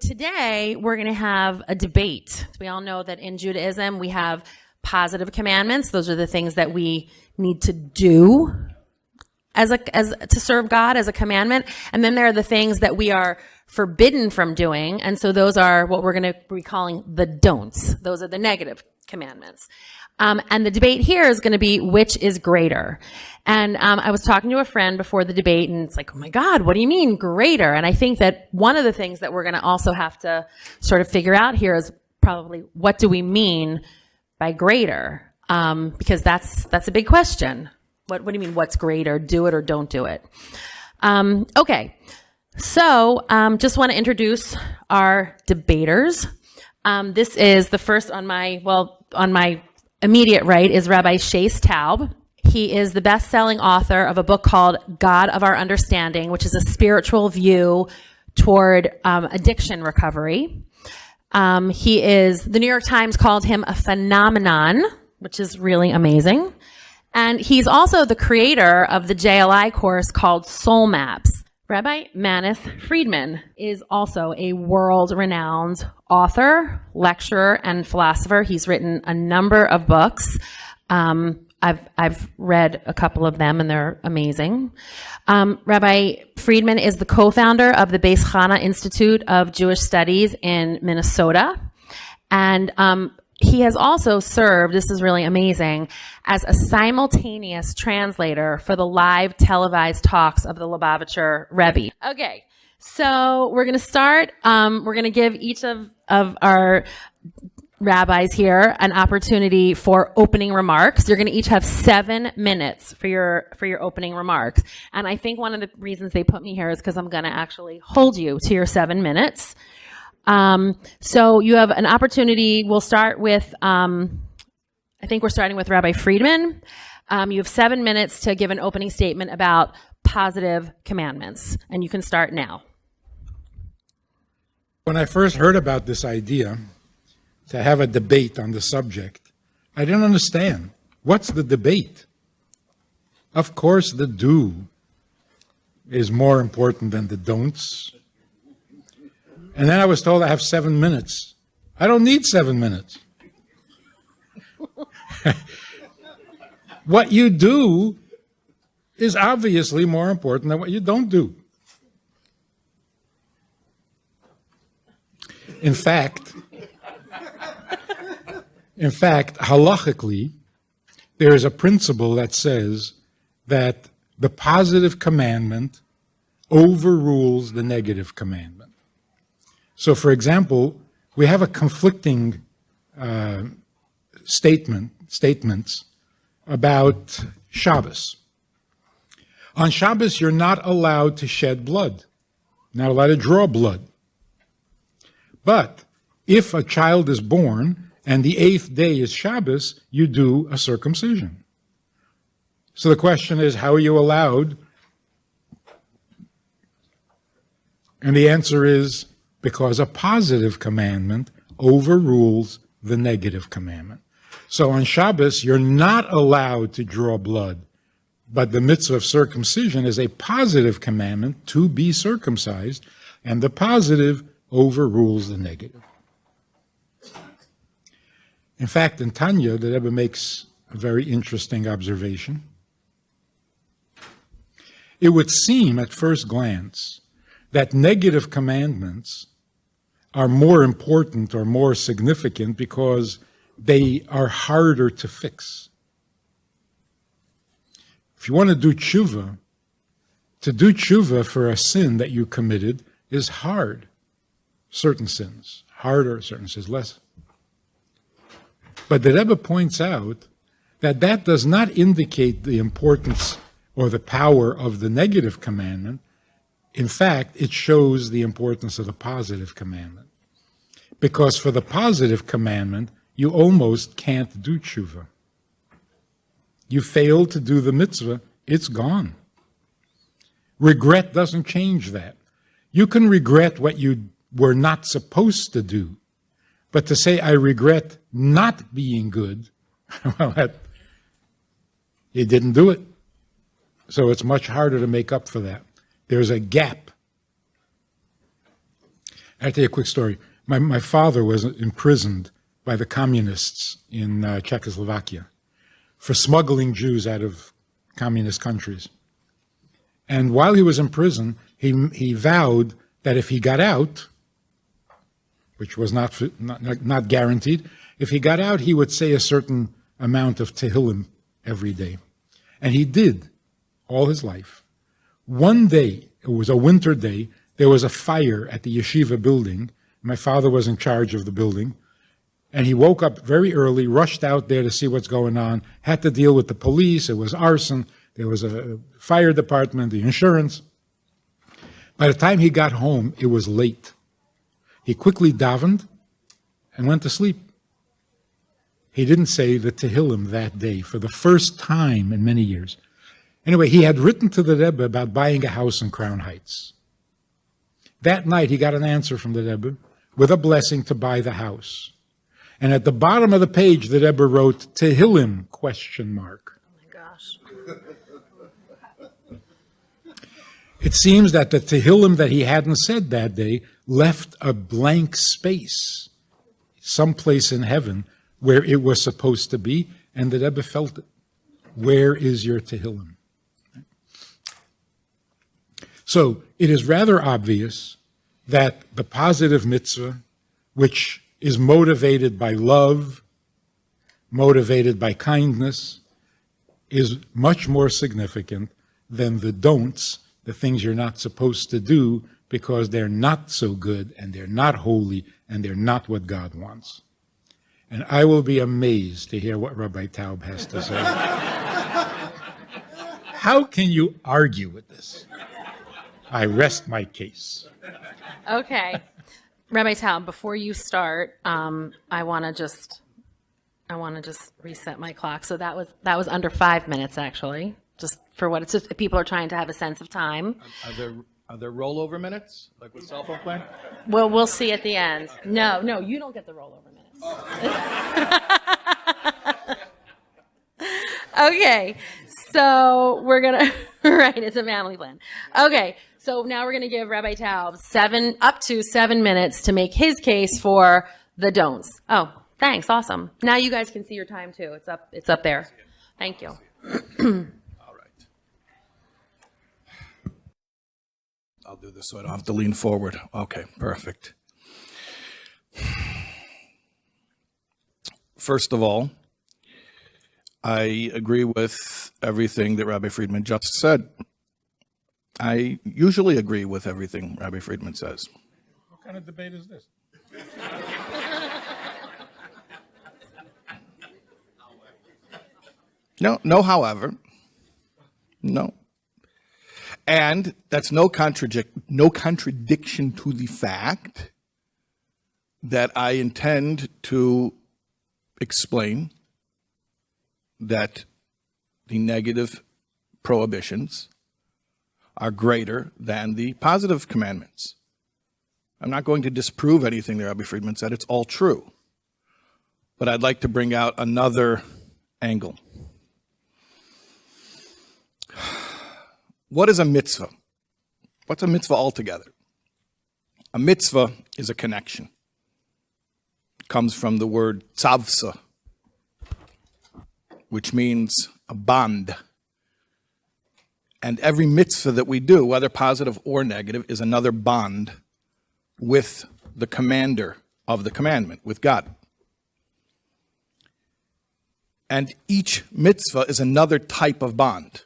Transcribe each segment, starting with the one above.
today we're going to have a debate. We all know that in Judaism we have positive commandments. Those are the things that we need to do as to serve God as a commandment. And then there are the things that we are forbidden from doing. And so those are what we're going to be calling the don'ts. Those are the negative commandments. And the debate here is going to be which is greater. And I was talking to a friend before the debate, and it's like, oh my God, what do you mean greater? And I think that one of the things that we're going to also have to sort of figure out here is probably what do we mean by greater? Because that's a big question. What do you mean, what's greater? Do it or don't do it? Okay. So just want to introduce our debaters. This is the first on my immediate right is Rabbi Shais Taub. He is the best-selling author of a book called God of Our Understanding, which is a spiritual view toward addiction recovery. The New York Times called him a phenomenon, which is really amazing. And he's also the creator of the JLI course called Soul Maps. Rabbi Manis Friedman is also a world-renowned author, lecturer, and philosopher. He's written a number of books. I've read a couple of them, and they're amazing. Rabbi Friedman is the co-founder of the Beis Chana Institute of Jewish Studies in Minnesota. And he has also served, this is really amazing, as a simultaneous translator for the live televised talks of the Lubavitcher Rebbe. Okay, so we're going to start. We're going to give each of our rabbis here an opportunity for opening remarks. You're going to each have 7 minutes for your opening remarks. And I think one of the reasons they put me here is because I'm going to actually hold you to your 7 minutes. So you have an opportunity. We'll start with, I think we're starting with Rabbi Friedman. You have 7 minutes to give an opening statement about positive commandments, and you can start now. When I first heard about this idea to have a debate on the subject, I didn't understand. What's the debate? Of course, the do is more important than the don'ts. And then I was told I have 7 minutes. I don't need 7 minutes. What you do is obviously more important than what you don't do. In fact, halachically, there is a principle that says that the positive commandment overrules the negative commandment. So, for example, we have a conflicting statements about Shabbos. On Shabbos, you're not allowed to shed blood, not allowed to draw blood. But if a child is born and the 8th day is Shabbos, you do a circumcision. So the question is, how are you allowed? And the answer is, because a positive commandment overrules the negative commandment. So on Shabbos, you're not allowed to draw blood, but the mitzvah of circumcision is a positive commandment to be circumcised, and the positive overrules the negative. In fact, in Tanya, the Rebbe makes a very interesting observation. It would seem at first glance that negative commandments are more important or more significant because they are harder to fix. If you want to do tshuva for a sin that you committed is hard. Certain sins, harder, certain sins, less. But the Rebbe points out that that does not indicate the importance or the power of the negative commandment. In fact, it shows the importance of the positive commandment. Because for the positive commandment, you almost can't do tshuva. You fail to do the mitzvah, it's gone. Regret doesn't change that. You can regret what you were not supposed to do, but to say, I regret not being good, well, you didn't do it. So it's much harder to make up for that. There's a gap. I'll tell you a quick story. My father was imprisoned by the communists in Czechoslovakia for smuggling Jews out of communist countries. And while he was in prison, he vowed that if he got out, which was not guaranteed, if he got out, he would say a certain amount of Tehillim every day. And he did all his life. One day, it was a winter day, there was a fire at the yeshiva building. My father was in charge of the building. And he woke up very early, rushed out there to see what's going on, had to deal with the police, it was arson, there was a fire department, the insurance. By the time he got home, it was late. He quickly davened and went to sleep. He didn't say the Tehillim that day for the first time in many years. Anyway, he had written to the Rebbe about buying a house in Crown Heights. That night, he got an answer from the Rebbe with a blessing to buy the house. And at the bottom of the page, the Rebbe wrote, Tehillim, ? Oh my gosh. It seems that the Tehillim that he hadn't said that day left a blank space, someplace in heaven, where it was supposed to be, and the Rebbe felt it. Where is your Tehillim? So it is rather obvious that the positive mitzvah, which is motivated by love, motivated by kindness, is much more significant than the don'ts, the things you're not supposed to do because they're not so good and they're not holy and they're not what God wants. And I will be amazed to hear what Rabbi Taub has to say. How can you argue with this? I rest my case. Okay. Rabbi Taub, before you start, I want to just reset my clock. So that was under 5 minutes, actually. Just for what it's just, people are trying to have a sense of time. Are there rollover minutes, like with cell phone plan? Well, we'll see at the end. No, you don't get the rollover minutes. Okay, so we're gonna right. It's a family plan. Okay, so now we're gonna give Rabbi Taub up to 7 minutes to make his case for the don'ts. Oh, thanks, awesome. Now you guys can see your time too. It's up there. Thank you. All right. I'll do this so I don't have to lean forward. Okay, perfect. First of all, I agree with everything that Rabbi Friedman just said. I usually agree with everything Rabbi Friedman says. What kind of debate is this? No, however. No. And that's no contradiction to the fact that I intend to explain that the negative prohibitions are greater than the positive commandments. I'm not going to disprove anything that Rabbi Friedman said. It's all true. But I'd like to bring out another angle. What is a mitzvah? What's a mitzvah altogether? A mitzvah is a connection. It comes from the word tzavsa, which means a bond. And every mitzvah that we do, whether positive or negative, is another bond with the commander of the commandment, with God. And each mitzvah is another type of bond.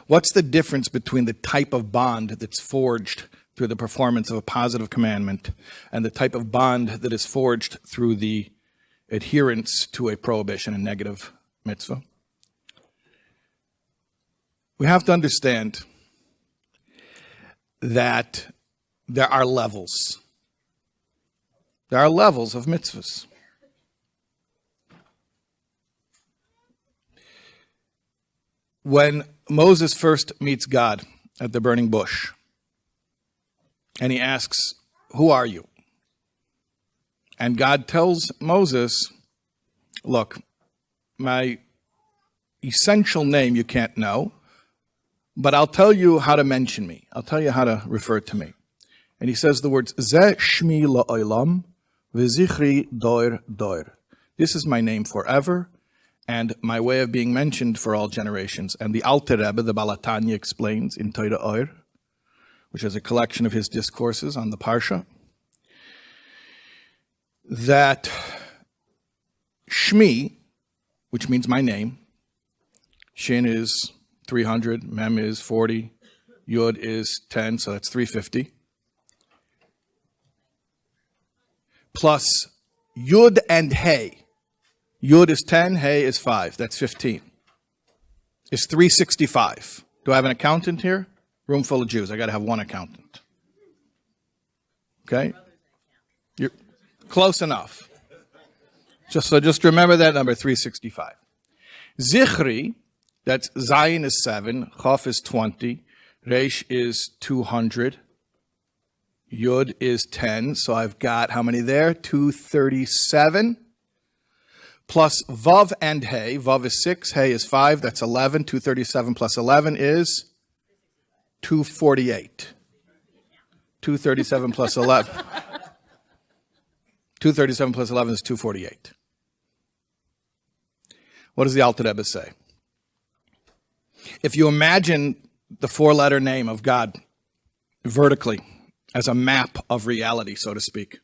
What's the difference between the type of bond that's forged through the performance of a positive commandment and the type of bond that is forged through the adherence to a prohibition, a negative mitzvah? We have to understand that there are levels. There are levels of mitzvahs. When Moses first meets God at the burning bush, and he asks, "Who are you?" And God tells Moses, "Look, my essential name you can't know, but I'll tell you how to mention me. I'll tell you how to refer to me. And he says the words, Ze shmi la'olam v'zichri doir doir. This is my name forever, and my way of being mentioned for all generations. And the Alter Rebbe, the Balatanya, explains in Torah Oir, which is a collection of his discourses on the Parsha, that Shmi, which means my name, Shin is 300, Mem is 40, Yud is 10, so that's 350. Plus Yud and Hey. Yud is 10, Hey is 5, that's 15. It's 365. Do I have an accountant here? Room full of Jews. I got to have one accountant. Okay? You're close enough. Just remember that number, 365. Zichri, that's Zayin is 7, Chof is 20, Reish is 200, Yud is 10, so I've got how many there? 237. Plus Vav and Hey. Vav is 6, Hey is 5, that's 11. 237 plus 11 is 248. 237 plus 11. 237 plus 11 is 248. What does the Alter Rebbe say? If you imagine the four-letter name of God vertically as a map of reality, so to speak,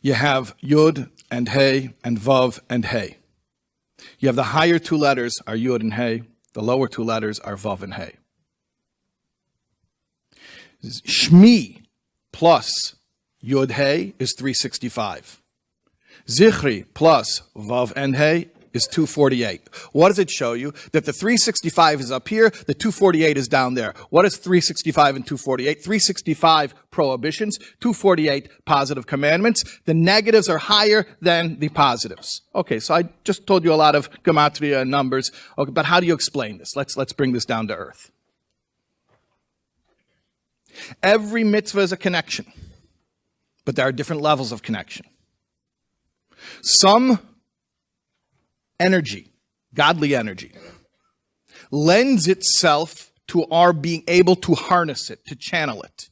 you have Yud and Hey and Vav and Hey. You have the higher two letters are Yud and Hey. The lower two letters are Vav and Hey. Shmi plus Yud Hey is 365. Zichri plus Vav and Hey is 248. What does it show you? That the 365 is up here, the 248 is down there. What is 365 and 248? 365 prohibitions, 248 positive commandments. The negatives are higher than the positives. Okay, so I just told you a lot of gematria and numbers. Okay, but how do you explain this? Let's bring this down to earth. Every mitzvah is a connection, but there are different levels of connection. Some energy, godly energy, lends itself to our being able to harness it, to channel it.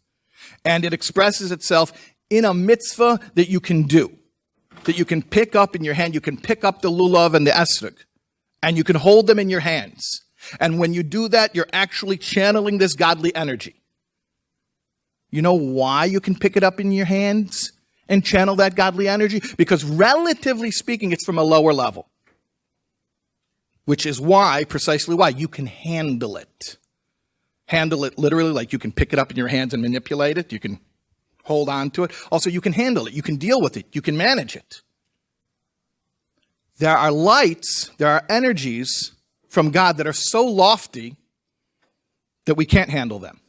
And it expresses itself in a mitzvah that you can do, that you can pick up in your hand. You can pick up the lulav and the esrog, and you can hold them in your hands. And when you do that, you're actually channeling this godly energy. You know why you can pick it up in your hands and channel that godly energy? Because relatively speaking, it's from a lower level. Which is why, precisely why, you can handle it. Handle it literally, like you can pick it up in your hands and manipulate it. You can hold on to it. Also, you can handle it. You can deal with it. You can manage it. There are lights, there are energies from God that are so lofty that we can't handle them.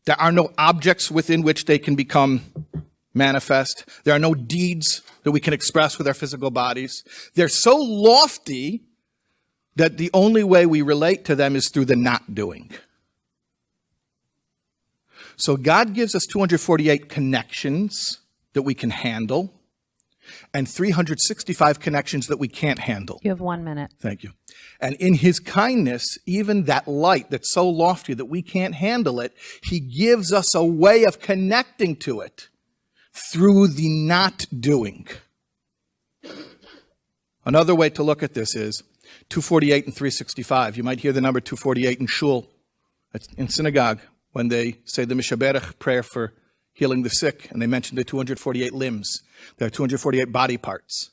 There are no objects within which they can become manifest. There are no deeds that we can express with our physical bodies. They're so lofty that the only way we relate to them is through the not doing. So God gives us 248 connections that we can handle and 365 connections that we can't handle. You have 1 minute. Thank you. And in his kindness, even that light that's so lofty that we can't handle it, he gives us a way of connecting to it through the not doing. Another way to look at this is 248 and 365. You might hear the number 248 in shul, in synagogue, when they say the Mishaberach prayer for healing the sick, and they mention the 248 limbs. There are 248 body parts.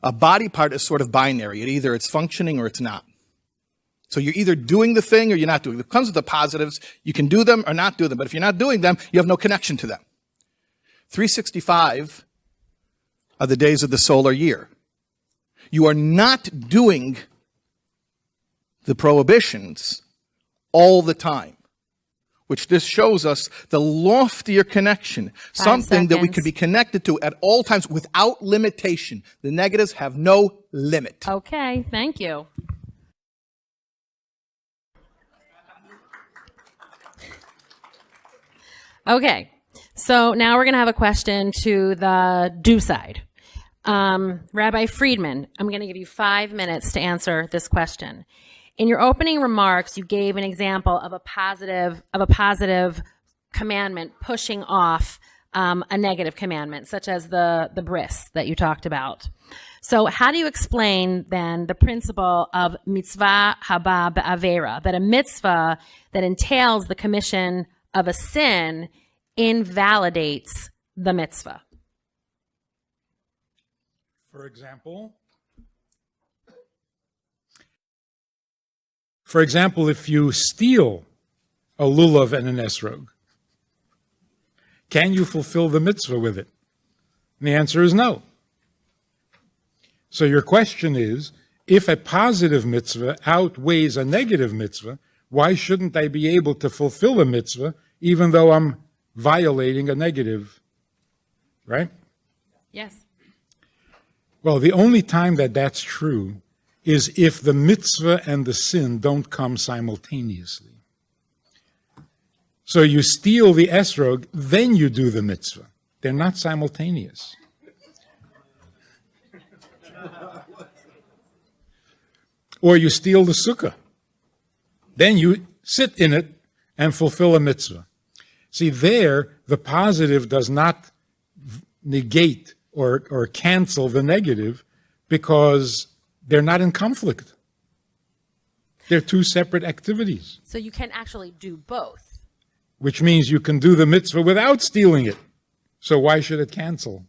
A body part is sort of binary. Either it's functioning or it's not. So you're either doing the thing or you're not doing it. It comes with the positives. You can do them or not do them. But if you're not doing them, you have no connection to them. 365 are the days of the solar year. You are not doing the prohibitions all the time, which this shows us the loftier connection, something that we could be connected to at all times without limitation. The negatives have no limit. Okay, thank you. Okay, so now we're going to have a question to the do side. Rabbi Friedman, I'm going to give you 5 minutes to answer this question. In your opening remarks, you gave an example of a positive commandment pushing off a negative commandment, such as the bris that you talked about. So how do you explain then the principle of mitzvah haba be'avera, that a mitzvah that entails the commission of a sin invalidates the mitzvah? For example, if you steal a lulav and an esrog, can you fulfill the mitzvah with it? And the answer is no. So your question is, if a positive mitzvah outweighs a negative mitzvah, why shouldn't I be able to fulfill a mitzvah even though I'm violating a negative, right? Yes. Well, the only time that that's true is if the mitzvah and the sin don't come simultaneously. So you steal the esrog, then you do the mitzvah. They're not simultaneous. Or you steal the sukkah. Then you sit in it and fulfill a mitzvah. See, there, the positive does not negate or cancel the negative because they're not in conflict. They're two separate activities. So you can actually do both. Which means you can do the mitzvah without stealing it. So why should it cancel?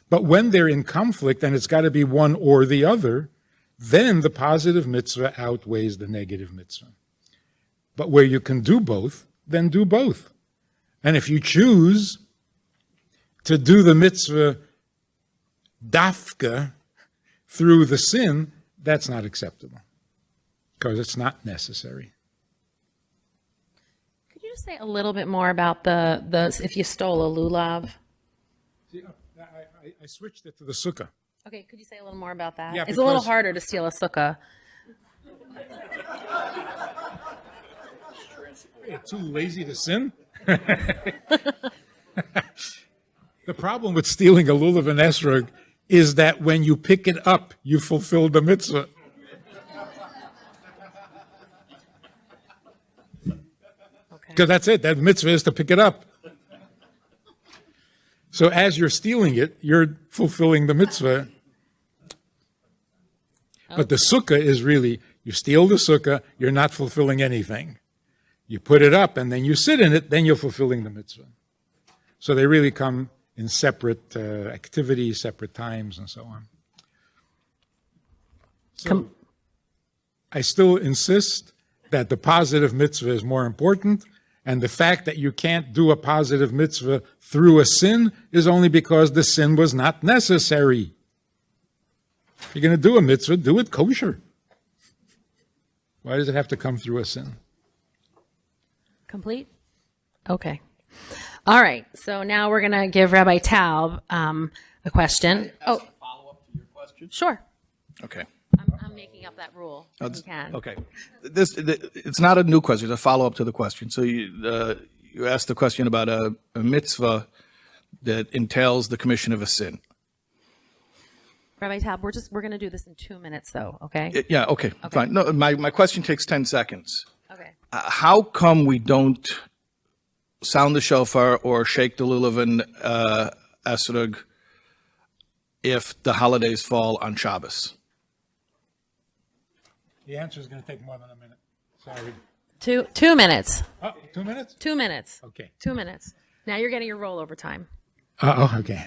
But when they're in conflict, and it's got to be one or the other, then the positive mitzvah outweighs the negative mitzvah. But where you can do both, then do both. And if you choose to do the mitzvah dafka through the sin, that's not acceptable because it's not necessary. Could you just say a little bit more about the if you stole a lulav? See, I switched it to the sukkah. Okay, could you say a little more about that? Yeah, It's a little because- harder to steal a sukkah. You're too lazy to sin? The problem with stealing a lulav and esrog is that when you pick it up, you fulfill the mitzvah. Because that's it. That mitzvah is to pick it up. So as you're stealing it, you're fulfilling the mitzvah. But the sukkah is really, you steal the sukkah, you're not fulfilling anything. You put it up and then you sit in it, then you're fulfilling the mitzvah. So they really come in separate activities, separate times, and so on. So I still insist that the positive mitzvah is more important, and the fact that you can't do a positive mitzvah through a sin is only because the sin was not necessary. If you're going to do a mitzvah, do it kosher. Why does it have to come through a sin? Complete? Okay. All right. So now we're going to give Rabbi Taub a question. Oh, Follow up to your question? sure. Okay. I'm making up that rule. You can. Okay. It's not a new question. It's a follow up to the question. So you asked the question about a mitzvah that entails the commission of a sin. Rabbi Taub, we're going to do this in 2 minutes, though. Okay. Yeah. Okay. Fine. No, my question takes 10 seconds. Okay. How come we don't sound the shofar or shake the lulav and esrog if the holidays fall on Shabbos? The answer is going to take more than a minute. Sorry. 2 minutes. Oh, 2 minutes? 2 minutes. Okay. 2 minutes. Now you're getting your rollover time. Okay.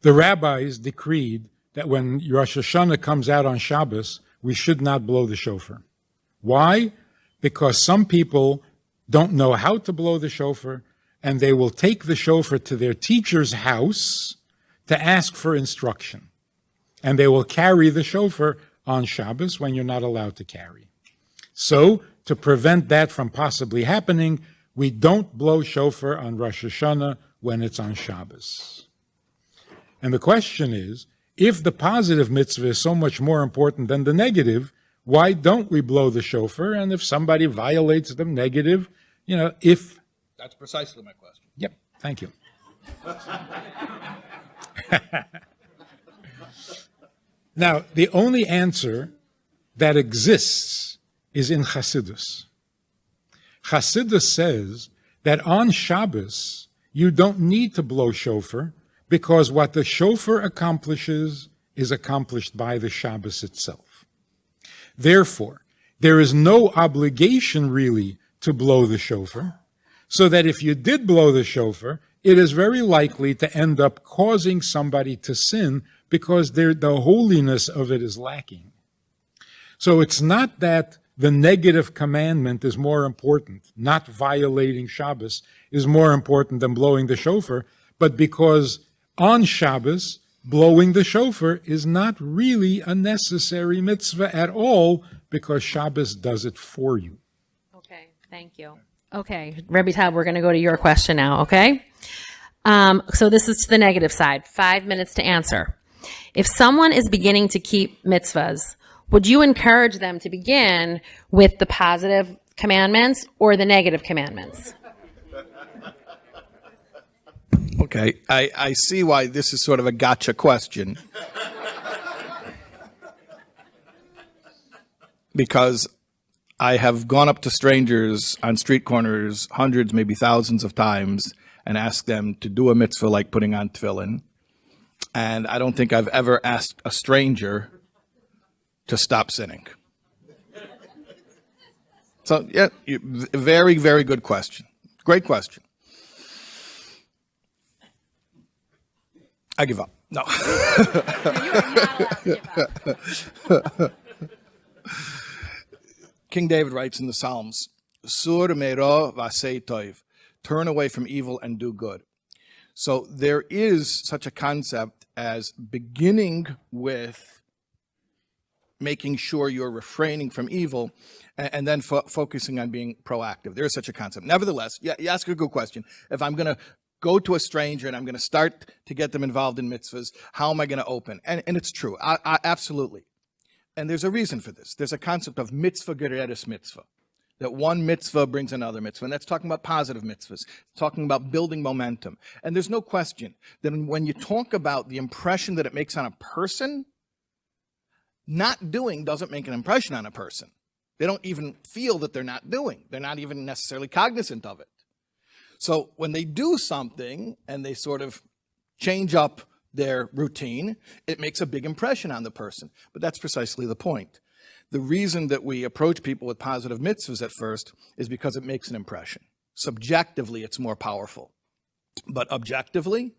The rabbis decreed that when Rosh Hashanah comes out on Shabbos, we should not blow the shofar. Why? Because some people don't know how to blow the shofar, and they will take the shofar to their teacher's house to ask for instruction. And they will carry the shofar on Shabbos when you're not allowed to carry. So, to prevent that from possibly happening, we don't blow shofar on Rosh Hashanah when it's on Shabbos. And the question is, if the positive mitzvah is so much more important than the negative, why don't we blow the shofar? And if somebody violates the negative, if... That's precisely my question. Yep, thank you. Now, the only answer that exists is in Chassidus. Chassidus says that on Shabbos, you don't need to blow shofar because what the shofar accomplishes is accomplished by the Shabbos itself. Therefore, there is no obligation really to blow the shofar, so that if you did blow the shofar, it is very likely to end up causing somebody to sin because the holiness of it is lacking. So it's not that the negative commandment is more important, not violating Shabbos is more important than blowing the shofar, but because on Shabbos, blowing the shofar is not really a necessary mitzvah at all because Shabbos does it for you. Okay, thank you. Okay, Rabbi Tab, we're going to go to your question now, okay? So this is to the negative side, 5 minutes to answer. If someone is beginning to keep mitzvahs, would you encourage them to begin with the positive commandments or the negative commandments? Okay, I see why this is sort of a gotcha question. Because I have gone up to strangers on street corners hundreds, maybe thousands of times and asked them to do a mitzvah like putting on tefillin. And I don't think I've ever asked a stranger to stop sinning. So, yeah, very, very good question. Great question. I give up. No. You are not allowed to give up. King David writes in the Psalms, Sur me'ro v'asei toiv, turn away from evil and do good. So there is such a concept as beginning with making sure you're refraining from evil and then focusing on being proactive. There is such a concept. Nevertheless, you ask a good question. If I'm going to go to a stranger and I'm going to start to get them involved in mitzvahs, how am I going to open? And it's true. I absolutely. And there's a reason for this. There's a concept of mitzvah geredes mitzvah, that one mitzvah brings another mitzvah. And that's talking about positive mitzvahs, talking about building momentum. And there's no question that when you talk about the impression that it makes on a person, not doing doesn't make an impression on a person. They don't even feel that they're not doing. They're not even necessarily cognizant of it. So when they do something and they sort of change up their routine, it makes a big impression on the person. But that's precisely the point. The reason that we approach people with positive mitzvahs at first is because it makes an impression. Subjectively, it's more powerful. But objectively,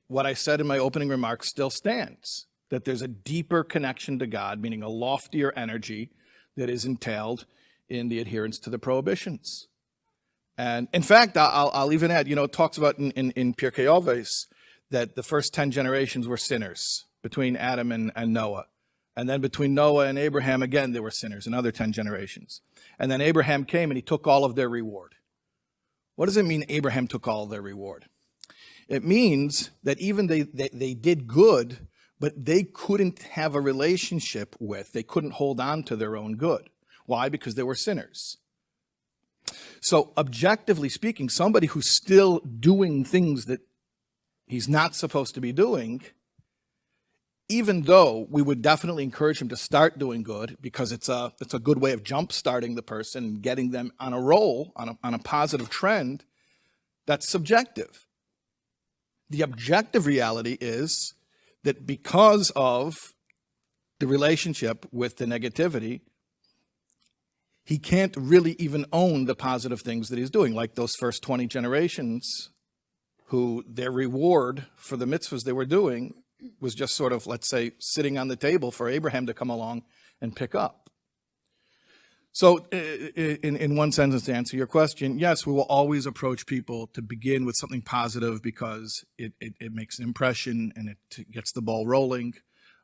what I said in my opening remarks still stands, that there's a deeper connection to God, meaning a loftier energy that is entailed in the adherence to the prohibitions. And in fact, I'll even add, it talks about in Pirkei Avos that the first 10 generations were sinners between Adam and Noah. And then between Noah and Abraham, again, there were sinners, another 10 generations. And then Abraham came and he took all of their reward. What does it mean Abraham took all of their reward? It means that even they did good, but they couldn't have a relationship with, they couldn't hold on to their own good. Why? Because they were sinners. So objectively speaking, somebody who's still doing things that he's not supposed to be doing, even though we would definitely encourage him to start doing good because it's a good way of jump-starting the person and getting them on a roll, on a positive trend, that's subjective. The objective reality is that because of the relationship with the negativity, he can't really even own the positive things that he's doing, like those first 20 generations who their reward for the mitzvahs they were doing was just sort of, let's say, sitting on the table for Abraham to come along and pick up. So in one sentence, to answer your question, yes, we will always approach people to begin with something positive because it makes an impression and it gets the ball rolling.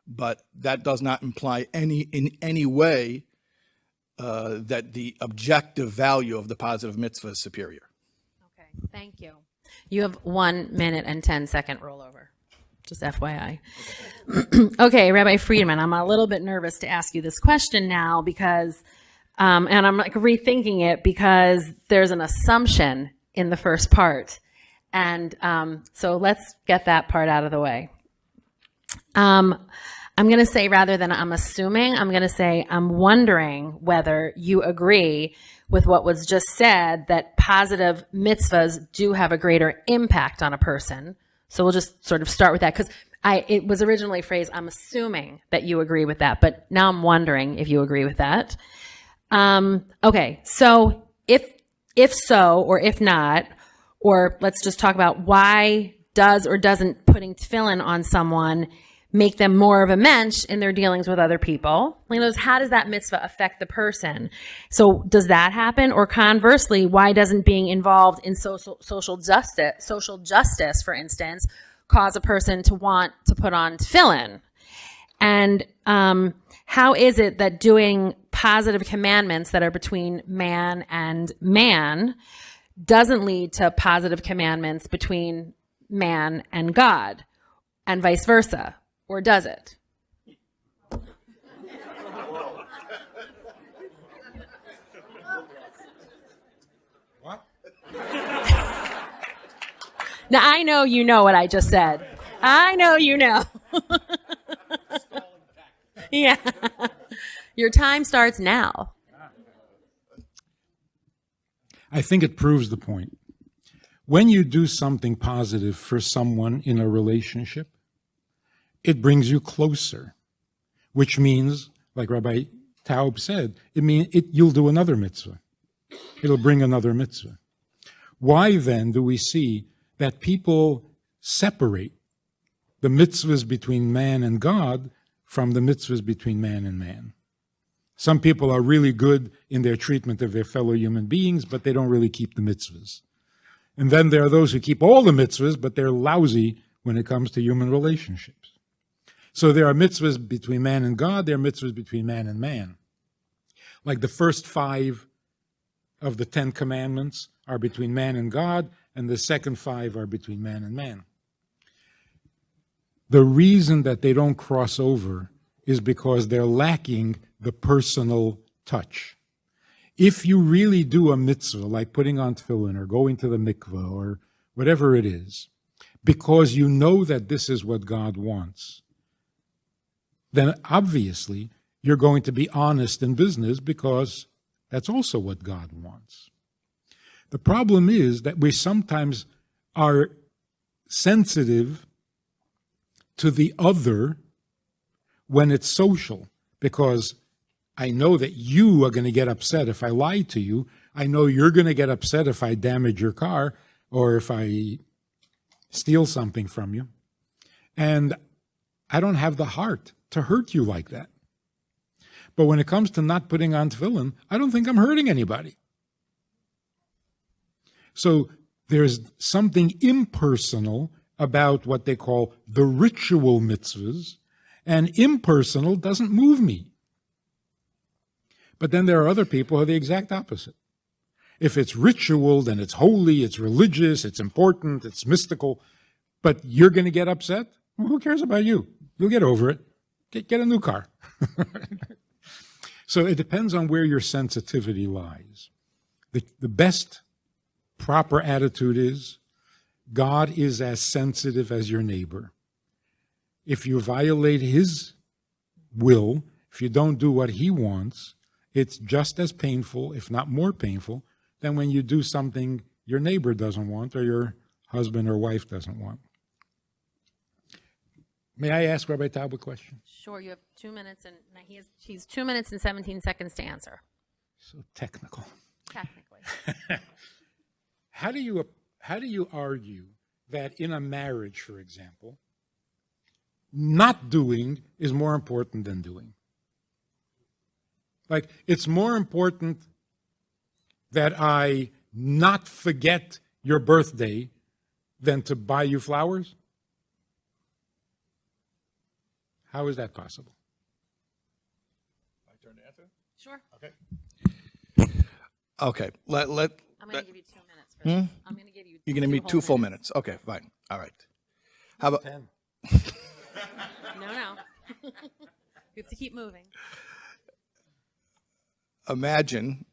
But that does not imply in any way that the objective value of the positive mitzvah is superior. Okay, thank you. You have 1 minute and 10-second rollover. Just FYI. Okay, Rabbi Friedman, I'm a little bit nervous to ask you this question now because, and I'm like rethinking it because there's an assumption in the first part. And so let's get that part out of the way. I'm going to say, rather than I'm assuming, I'm going to say I'm wondering whether you agree with what was just said, that positive mitzvahs do have a greater impact on a person. So we'll just sort of start with that, because it was originally phrased, I'm assuming that you agree with that, but now I'm wondering if you agree with that. Okay, so if so, or if not, or let's just talk about why does or doesn't putting tefillin on someone make them more of a mensch in their dealings with other people? How does that mitzvah affect the person? So does that happen? Or conversely, why doesn't being involved in social justice, for instance, cause a person to want to put on tefillin? And how is it that doing positive commandments that are between man and man doesn't lead to positive commandments between man and God, and vice versa? Or does it? What? Now, I know you know what I just said. I know you know. Yeah. Your time starts now. I think it proves the point. When you do something positive for someone in a relationship, it brings you closer, which means, like Rabbi Taub said, you'll do another mitzvah. It'll bring another mitzvah. Why then do we see that people separate the mitzvahs between man and God from the mitzvahs between man and man? Some people are really good in their treatment of their fellow human beings, but they don't really keep the mitzvahs. And then there are those who keep all the mitzvahs, but they're lousy when it comes to human relationships. So there are mitzvahs between man and God, there are mitzvahs between man and man. Like the first 5 of the 10 commandments are between man and God, and the second 5 are between man and man. The reason that they don't cross over is because they're lacking the personal touch. If you really do a mitzvah, like putting on tefillin or going to the mikveh or whatever it is, because you know that this is what God wants, then obviously you're going to be honest in business, because that's also what God wants. The problem is that we sometimes are sensitive to the other when it's social, because I know that you are going to get upset if I lie to you. I know you're going to get upset if I damage your car or if I steal something from you. And I don't have the heart to hurt you like that. But when it comes to not putting on tefillin, I don't think I'm hurting anybody. So there's something impersonal about what they call the ritual mitzvahs, and impersonal doesn't move me. But then there are other people who are the exact opposite. If it's ritual, then it's holy, it's religious, it's important, it's mystical, but you're going to get upset? Well, who cares about you? You'll get over it. Get a new car. So it depends on where your sensitivity lies. The best proper attitude is, God is as sensitive as your neighbor. If you violate his will, if you don't do what he wants, it's just as painful, if not more painful, than when you do something your neighbor doesn't want or your husband or wife doesn't want. May I ask Rabbi Taub a question? Sure, you have 2 minutes, and he's 2 minutes and 17 seconds to answer. So technical. Technically. How do you argue that in a marriage, for example, not doing is more important than doing? Like, it's more important that I not forget your birthday than to buy you flowers? How is that possible? My turn to answer? Sure. Okay. I'm going to give you 2 minutes for this. I'm going to give you You're going to need 2 full minutes. Okay, fine. All right. How about 10. No. You have to keep moving. Imagine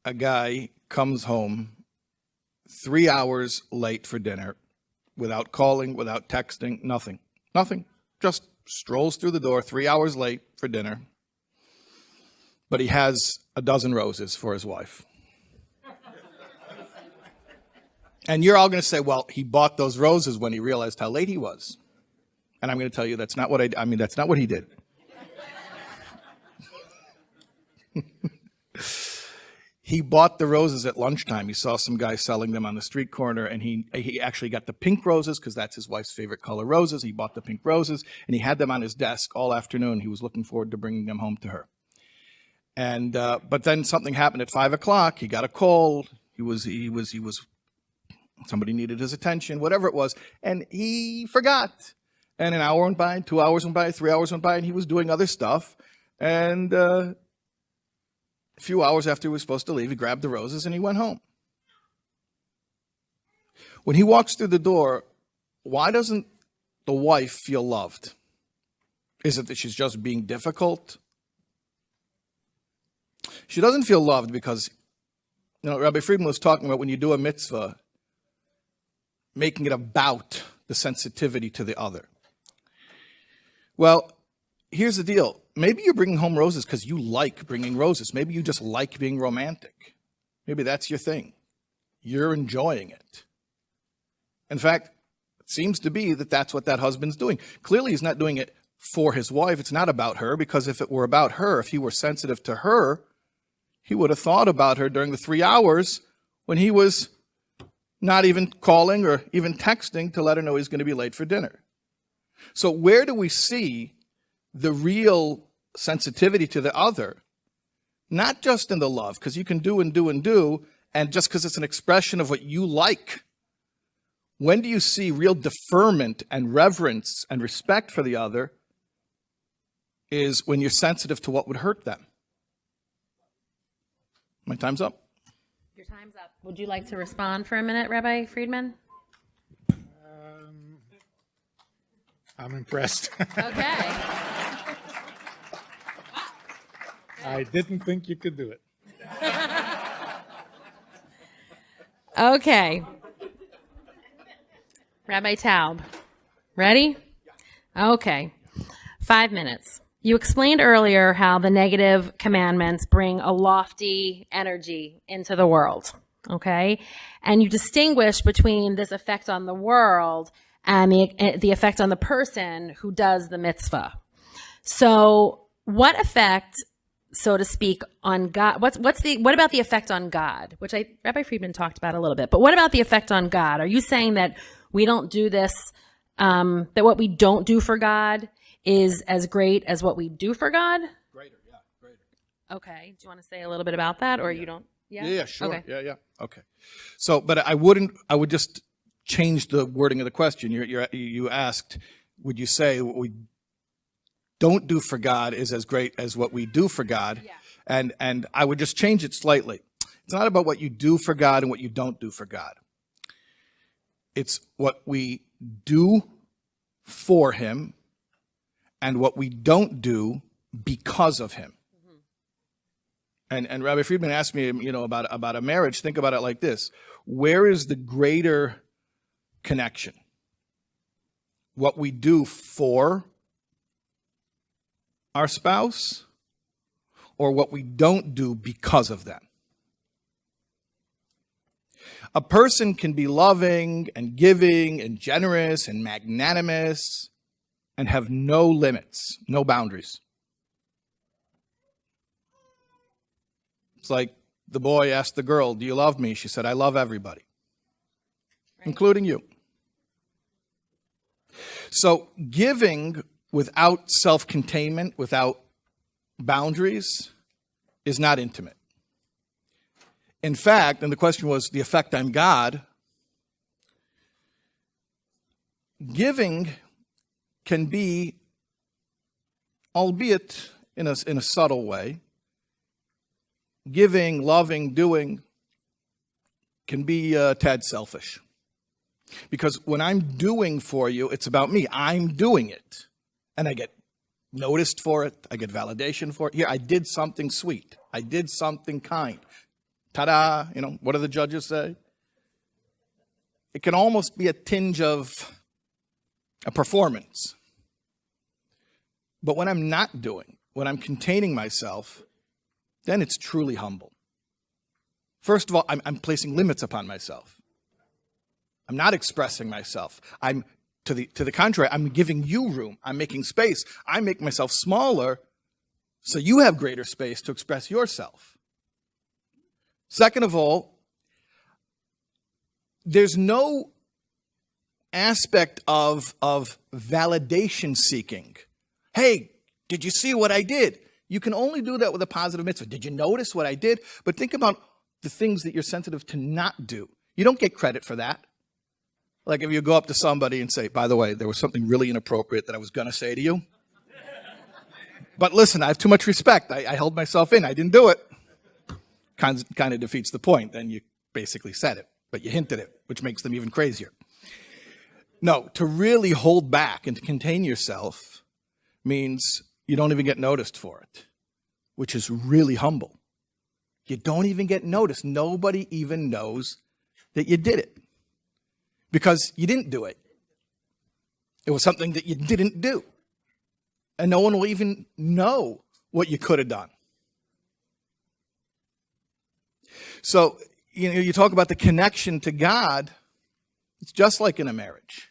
a guy comes home 3 hours late for dinner without calling, without texting, nothing. just strolls through the door 3 hours late for dinner, but he has a dozen roses for his wife. And you're all going to say, well, he bought those roses when he realized how late he was. And I'm going to tell you that's not what that's not what he did. He bought the roses at lunchtime. He saw some guy selling them on the street corner, and he actually got the pink roses because that's his wife's favorite color, roses. He bought the pink roses, and he had them on his desk all afternoon. He was looking forward to bringing them home to her. And but then something happened at 5 o'clock. He got a call. Somebody needed his attention, whatever it was, and he forgot. And an hour went by, 2 hours went by, 3 hours went by, and he was doing other stuff. And a few hours after he was supposed to leave, he grabbed the roses and he went home. When he walks through the door, why doesn't the wife feel loved? Is it that she's just being difficult? She doesn't feel loved because, Rabbi Friedman was talking about when you do a mitzvah, making it about the sensitivity to the other. Well, here's the deal. Maybe you're bringing home roses because you like bringing roses. Maybe you just like being romantic. Maybe that's your thing. You're enjoying it. In fact, it seems to be that that's what that husband's doing. Clearly, he's not doing it for his wife. It's not about her, because if it were about her, if he were sensitive to her, he would have thought about her during the 3 hours when he was not even calling or even texting to let her know he's going to be late for dinner. So where do we see the real sensitivity to the other? Not just in the love, because you can do and do and do, and just because it's an expression of what you like. When do you see real deferment and reverence and respect for the other is when you're sensitive to what would hurt them. My time's up. Your time's up. Would you like to respond for a minute, Rabbi Friedman? I'm impressed. Okay. I didn't think you could do it. Okay. Rabbi Taub, ready? Okay. 5 minutes. You explained earlier how the negative commandments bring a lofty energy into the world, okay? And you distinguish between this effect on the world and the effect on the person who does the mitzvah. So what effect, so to speak, on God? What about the effect on God? Which Rabbi Friedman talked about a little bit. But what about the effect on God? Are you saying that we don't do this, that what we don't do for God is as great as what we do for God? Greater, yeah, greater. Okay. Do you want to say a little bit about that, or you don't? Yeah, Yeah, sure. Okay. Yeah. Okay. So, but I would just change the wording of the question. You asked, would you say what we don't do for God is as great as what we do for God? Yeah. And I would just change it slightly. It's not about what you do for God and what you don't do for God. It's what we do for Him and what we don't do because of Him. Mm-hmm. And Rabbi Friedman asked me, about a marriage. Think about it like this: where is the greater connection? What we do for our spouse, or what we don't do because of them? A person can be loving and giving and generous and magnanimous and have no limits, no boundaries. It's like the boy asked the girl, "Do you love me?" She said, "I love everybody, including you." So giving without self-containment, without boundaries, is not intimate. In fact, and the question was the effect on God, giving can be, albeit in a subtle way, giving, loving, doing, can be a tad selfish. Because when I'm doing for you, it's about me. I'm doing it. And I get noticed for it. I get validation for it. Here, I did something sweet. I did something kind. Ta-da! What do the judges say? It can almost be a tinge of a performance. But when I'm not doing, when I'm containing myself, then it's truly humble. First of all, I'm placing limits upon myself. I'm not expressing myself. I'm to the contrary, I'm giving you room. I'm making space. I make myself smaller so you have greater space to express yourself. Second of all, there's no aspect of validation seeking. Hey, did you see what I did? You can only do that with a positive mitzvah. Did you notice what I did? But think about the things that you're sensitive to not do. You don't get credit for that. Like if you go up to somebody and say, by the way, there was something really inappropriate that I was going to say to you. But listen, I have too much respect. I held myself in. I didn't do it. Kind of defeats the point. Then you basically said it, but you hinted it, which makes them even crazier. No, to really hold back and to contain yourself means you don't even get noticed for it, which is really humble. You don't even get noticed. Nobody even knows that you did it because you didn't do it. It was something that you didn't do. And no one will even know what you could have done. So, you talk about the connection to God. It's just like in a marriage.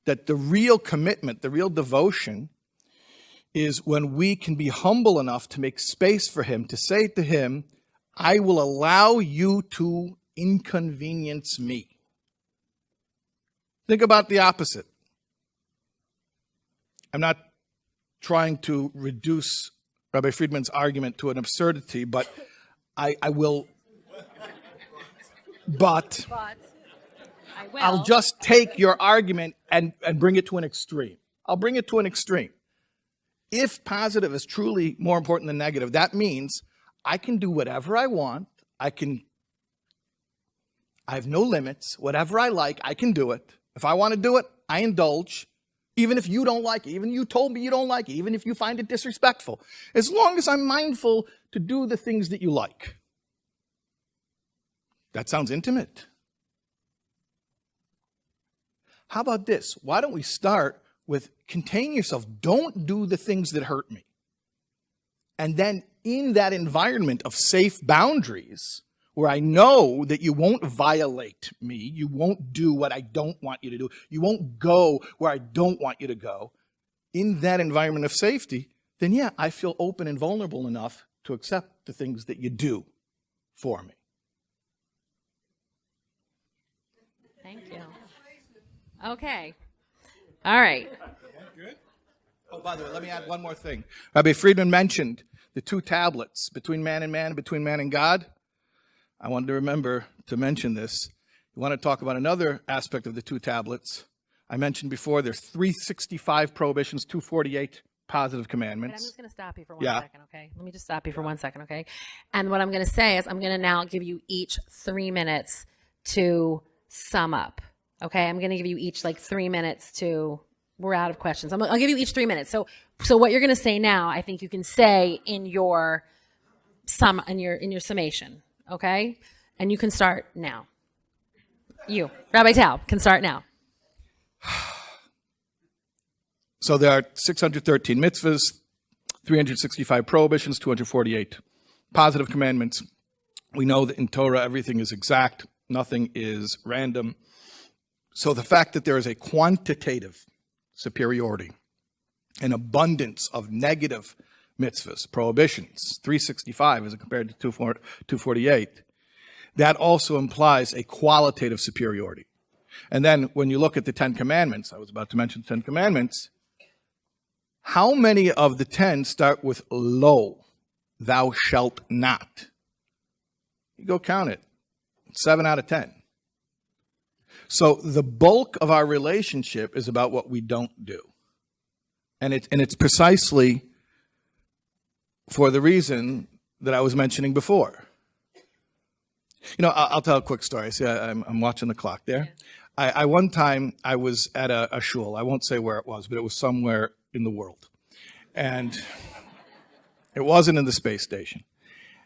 That the real commitment, the real devotion is when we can be humble enough to make space for him, to say to him, I will allow you to inconvenience me. Think about the opposite. I'm not trying to reduce Rabbi Friedman's argument to an absurdity, but I will. But I will. I'll just take your argument and bring it to an extreme. I'll bring it to an extreme. If positive is truly more important than negative, that means I can do whatever I want. I have no limits. Whatever I like, I can do it. If I want to do it, I indulge. Even if you don't like it, even if you told me you don't like it, even if you find it disrespectful, as long as I'm mindful to do the things that you like. That sounds intimate. How about this? Why don't we start with contain yourself. Don't do the things that hurt me. And then in that environment of safe boundaries, where I know that you won't violate me, you won't do what I don't want you to do, you won't go where I don't want you to go, in that environment of safety, then yeah, I feel open and vulnerable enough to accept the things that you do for me. Thank you. Okay. All right. Oh, by the way, let me add one more thing. Rabbi Friedman mentioned the two tablets between man and between man and God. I wanted to remember to mention this. You want to talk about another aspect of the two tablets. I mentioned before there's 365 prohibitions, 248 positive commandments. But I'm just going to stop you for 1 second, okay? Let me just stop you for 1 second, okay? And what I'm going to say is I'm going to now give you each 3 minutes to sum up, okay? I'm going to give you each like 3 minutes to, we're out of questions. I'll give you each 3 minutes. So what you're going to say now, I think you can say in your summation, okay? And you can start now. You, Rabbi Tal, can start now. So there are 613 mitzvahs, 365 prohibitions, 248 positive commandments. We know that in Torah everything is exact, nothing is random. So the fact that there is a quantitative superiority, an abundance of negative mitzvahs, prohibitions, 365 as compared to 248, that also implies a qualitative superiority. And then when you look at the Ten Commandments, I was about to mention the Ten Commandments, how many of the 10 start with lo, thou shalt not? You go count it. 7 out of 10. So the bulk of our relationship is about what we don't do. And it's precisely for the reason that I was mentioning before. You know, I'll tell a quick story. See, I'm watching the clock there. One time I was at a shul. I won't say where it was, but it was somewhere in the world. And it wasn't in the space station.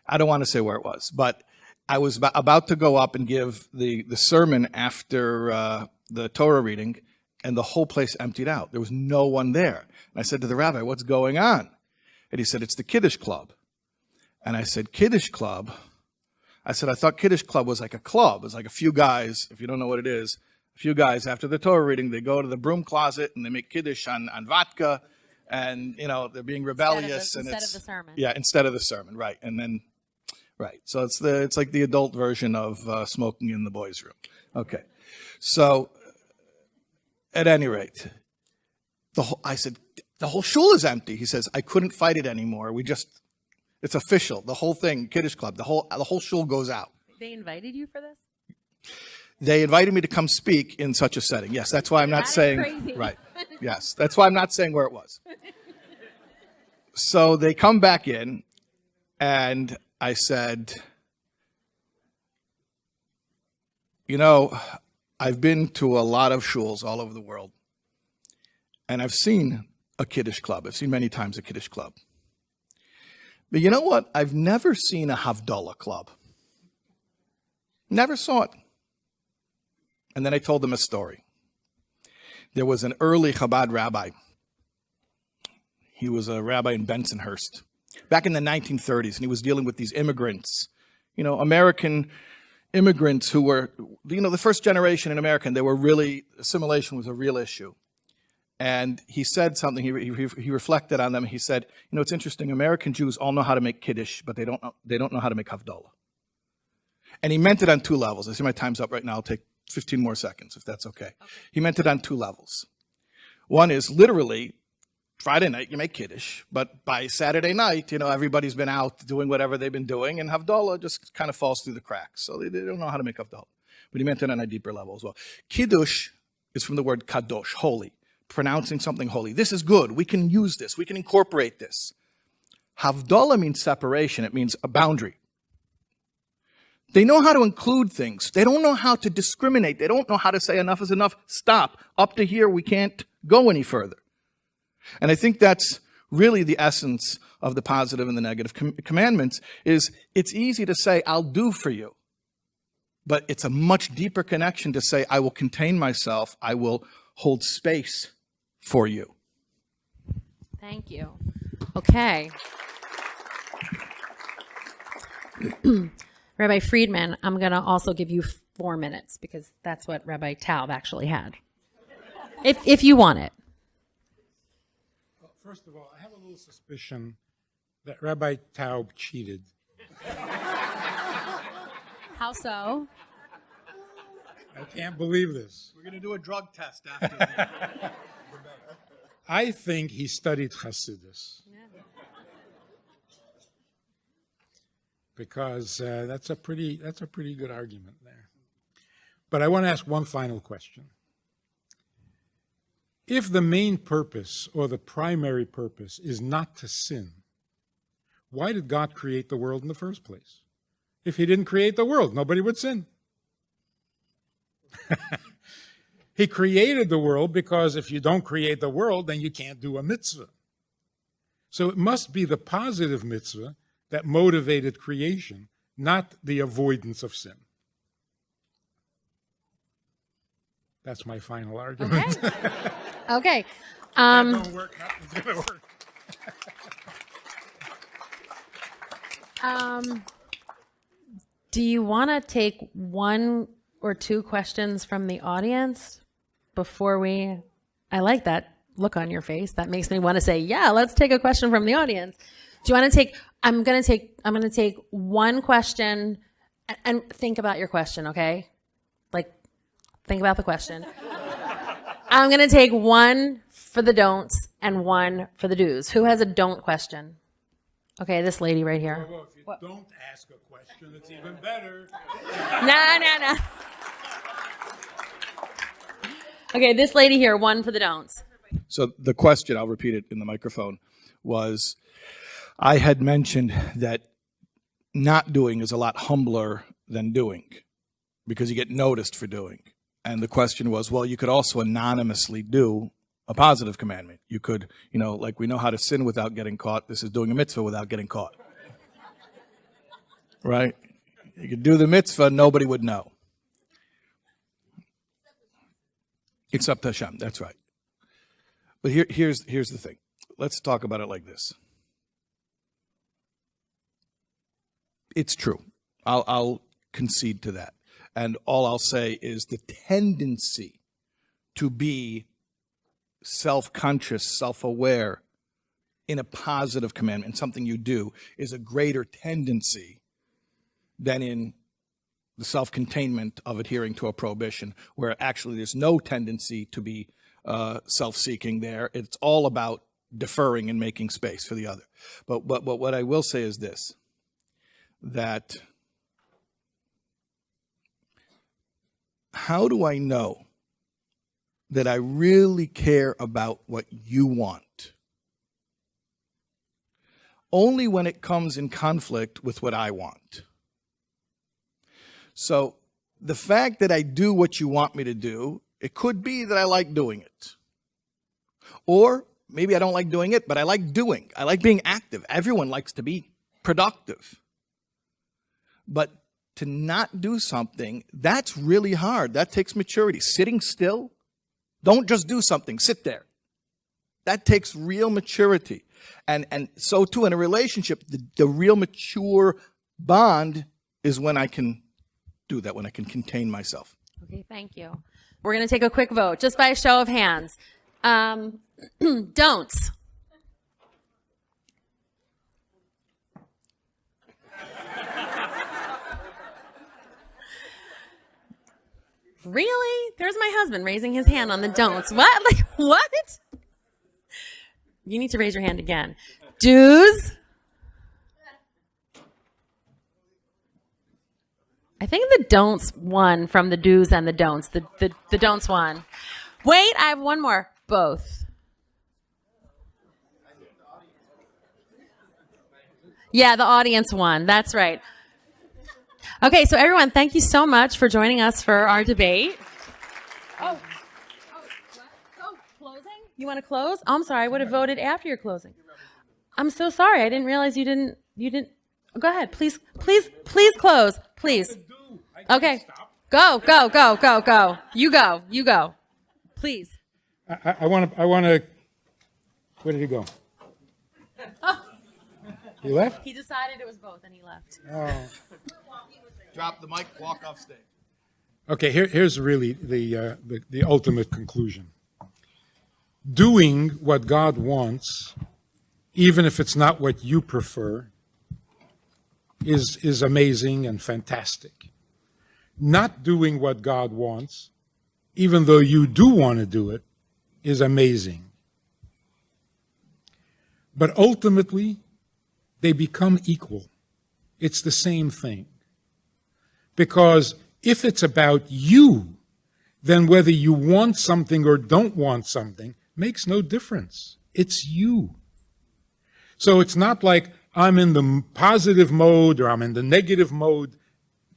I don't want to say where it was, but I was about to go up and give the sermon after the Torah reading, and the whole place emptied out. There was no one there. And I said to the rabbi, what's going on? And he said, it's the Kiddush Club. And I said, Kiddush Club? I said, I thought Kiddush Club was like a club. It's like a few guys, if you don't know what it is, a few guys after the Torah reading, they go to the broom closet and they make Kiddush on vodka, and, you know, they're being rebellious. Instead of the sermon. Yeah, instead of the sermon, right. And then, right. So it's like the adult version of smoking in the boys' room. Okay. So, at any rate, I said, the whole shul is empty. He says, I couldn't fight it anymore. It's official. The whole thing, Kiddush Club, the whole shul goes out. They invited you for this? They invited me to come speak in such a setting. Yes, that's why I'm not saying, crazy. Right. Yes, that's why I'm not saying where it was. So they come back in, and I said, you know, I've been to a lot of shuls all over the world, and I've seen a Kiddush Club. I've seen many times a Kiddush Club. But you know what? I've never seen a Havdalah Club. Never saw it. And then I told them a story. There was an early Chabad rabbi. He was a rabbi in Bensonhurst back in the 1930s, and he was dealing with these immigrants, you know, American immigrants who were, you know, the first generation in America, and they were really, assimilation was a real issue. And he said something, he reflected on them. He said, you know, it's interesting, American Jews all know how to make Kiddush, but they don't know how to make Havdalah. And he meant it on two levels. I see my time's up right now. I'll take 15 more seconds, if that's okay. He meant it on two levels. One is literally, Friday night you make Kiddush, but by Saturday night, you know, everybody's been out doing whatever they've been doing, and Havdalah just kind of falls through the cracks. So they don't know how to make Havdalah. But he meant it on a deeper level as well. Kiddush is from the word kadosh, holy, pronouncing something holy. This is good. We can use this. We can incorporate this. Havdalah means separation. It means a boundary. They know how to include things. They don't know how to discriminate. They don't know how to say enough is enough. Stop. Up to here, we can't go any further. And I think that's really the essence of the positive and the negative commandments, is it's easy to say, I'll do for you. But it's a much deeper connection to say, I will contain myself. I will hold space for you. Thank you. Okay. Rabbi Friedman, I'm going to also give you 4 minutes because that's what Rabbi Taub actually had. If you want it. Well, first of all, I have a little suspicion that Rabbi Taub cheated. How so? I can't believe this. We're going to do a drug test after. I think he studied Hasidus. Because that's a pretty good argument there. But I want to ask one final question. If the main purpose or the primary purpose is not to sin, why did God create the world in the first place? If he didn't create the world, nobody would sin. He created the world because if you don't create the world, then you can't do a mitzvah. So it must be the positive mitzvah that motivated creation, not the avoidance of sin. That's my final argument. Okay. Okay. That don't work. Nothing's going to work. Do you want to take 1 or 2 questions from the audience before we? I like that look on your face. That makes me want to say, yeah, let's take a question from the audience. Do you want to take? I'm going to take 1 question and think about your question. Okay, like think about the question. I'm going to take 1 for the don'ts and 1 for the do's. Who has a don't question? Okay, this lady right here. Well, if you don't ask a question, it's even better. No. Okay, this lady here, 1 for the don'ts. So the question, I'll repeat it in the microphone, was I had mentioned that not doing is a lot humbler than doing because you get noticed for doing. And the question was, well, you could also anonymously do a positive commandment. You could, you know, like we know how to sin without getting caught. This is doing a mitzvah without getting caught. Right? You could do the mitzvah, nobody would know. It's up to Hashem. That's right. But here's the thing. Let's talk about it like this. It's true. I'll concede to that. And all I'll say is the tendency to be self-conscious, self-aware in a positive commandment, something you do, is a greater tendency than in the self-containment of adhering to a prohibition, where actually there's no tendency to be self-seeking there. It's all about deferring and making space for the other. But what I will say is this, that how do I know that I really care about what you want? Only when it comes in conflict with what I want. So the fact that I do what you want me to do, it could be that I like doing it. Or maybe I don't like doing it, but I like doing. I like being active. Everyone likes to be productive. But to not do something, that's really hard. That takes maturity. Sitting still, don't just do something, sit there. That takes real maturity. And so too in a relationship, the real mature bond is when I can do that, when I can contain myself. Okay, thank you. We're going to take a quick vote, just by a show of hands. Don'ts. Really? There's my husband raising his hand on the don'ts. What? Like, what? You need to raise your hand again. Do's. I think the don'ts won from the do's and the don'ts. The don'ts won. Wait, I have one more. Both. Yeah, the audience won. That's right. Okay, so everyone, thank you so much for joining us for our debate. Oh, closing? You want to close? Oh, I'm sorry. I would have voted after your closing. I'm so sorry. I didn't realize you didn't. Go ahead. Please close. Please. Okay. Go. You go. Please. I want to. Where did he go? Oh. He left? He decided it was both, and he left. Oh. Drop the mic, walk off stage. Okay, here's really the ultimate conclusion. Doing what God wants, even if it's not what you prefer, is amazing and fantastic. Not doing what God wants, even though you do want to do it, is amazing. But ultimately, they become equal. It's the same thing. Because if it's about you, then whether you want something or don't want something makes no difference. It's you. So it's not like I'm in the positive mode or I'm in the negative mode.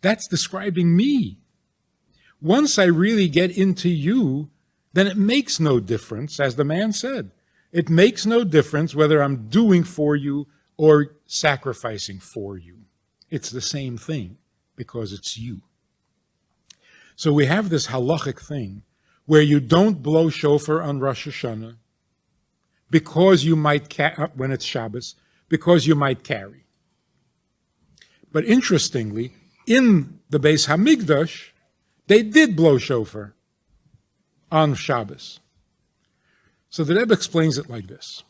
That's describing me. Once I really get into you, then it makes no difference, as the man said. It makes no difference whether I'm doing for you or sacrificing for you. It's the same thing, because it's you. So we have this halachic thing where you don't blow shofar on Rosh Hashanah because you might, when it's Shabbos, because you might carry. But interestingly, in the Beis Hamikdash, they did blow shofar on Shabbos. So the Rebbe explains it like this.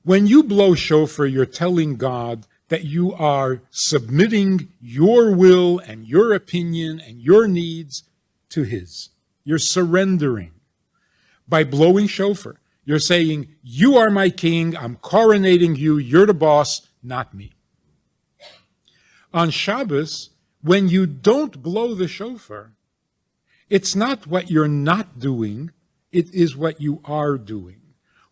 When you blow shofar, you're telling God that you are submitting your will and your opinion and your needs to His. You're surrendering. By blowing shofar, you're saying, you are my king, I'm coronating you, you're the boss, not me. On Shabbos, when you don't blow the shofar, it's not what you're not doing, it is what you are doing.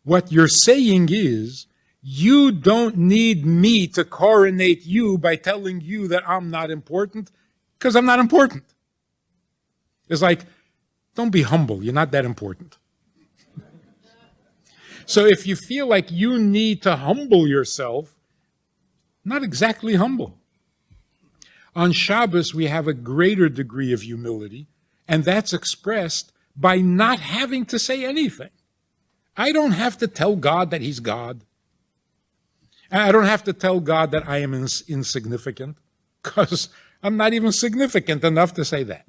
What you're saying is, you don't need me to coronate you by telling you that I'm not important, because I'm not important. It's like, don't be humble, you're not that important. So if you feel like you need to humble yourself, not exactly humble. On Shabbos, we have a greater degree of humility, and that's expressed by not having to say anything. I don't have to tell God that he's God. I don't have to tell God that I am insignificant, because I'm not even significant enough to say that.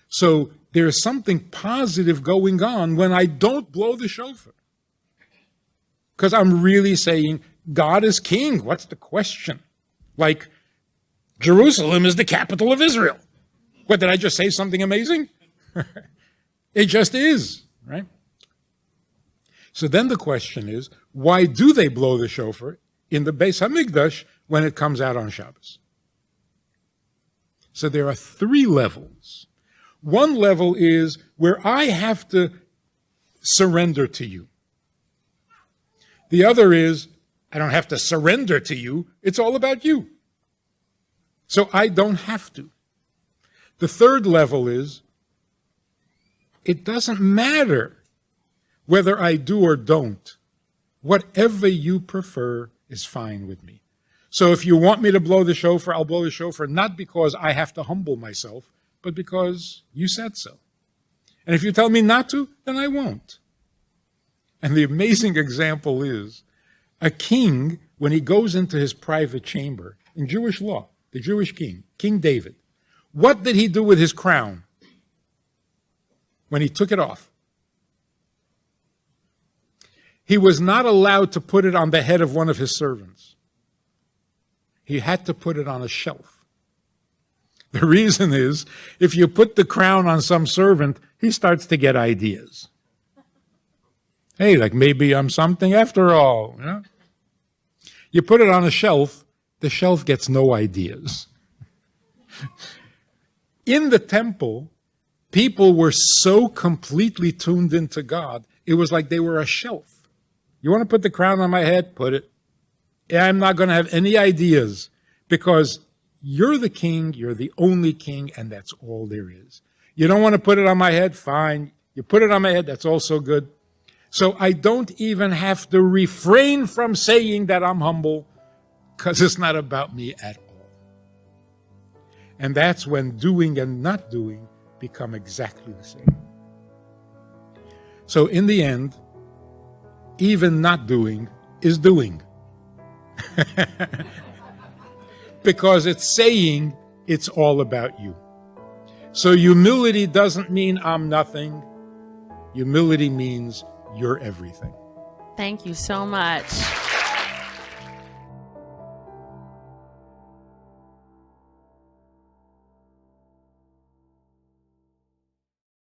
So there's something positive going on when I don't blow the shofar, because I'm really saying God is king. What's the question? Like, Jerusalem is the capital of Israel. What, did I just say something amazing? It just is, right? So then the question is, why do they blow the shofar in the Beis Hamikdash when it comes out on Shabbos? So there are three levels. One level is where I have to surrender to you. The other is, I don't have to surrender to you. It's all about you. So I don't have to. The third level is, it doesn't matter whether I do or don't. Whatever you prefer is fine with me. So if you want me to blow the shofar, I'll blow the shofar, not because I have to humble myself, but because you said so. And if you tell me not to, then I won't. And the amazing example is, a king, when he goes into his private chamber, in Jewish law, the Jewish king, King David, what did he do with his crown when he took it off? He was not allowed to put it on the head of one of his servants. He had to put it on a shelf. The reason is, if you put the crown on some servant, he starts to get ideas. Hey, like, maybe I'm something after all. You know? You put it on a shelf, the shelf gets no ideas. In the temple, people were so completely tuned into God, it was like they were a shelf. You want to put the crown on my head? Put it. I'm not going to have any ideas, because you're the king, you're the only king, and that's all there is. You don't want to put it on my head? Fine. You put it on my head, that's also good. So I don't even have to refrain from saying that I'm humble, because it's not about me at all. And that's when doing and not doing become exactly the same. So in the end, even not doing is doing. Because it's saying it's all about you. So humility doesn't mean I'm nothing. Humility means you're everything. Thank you so much.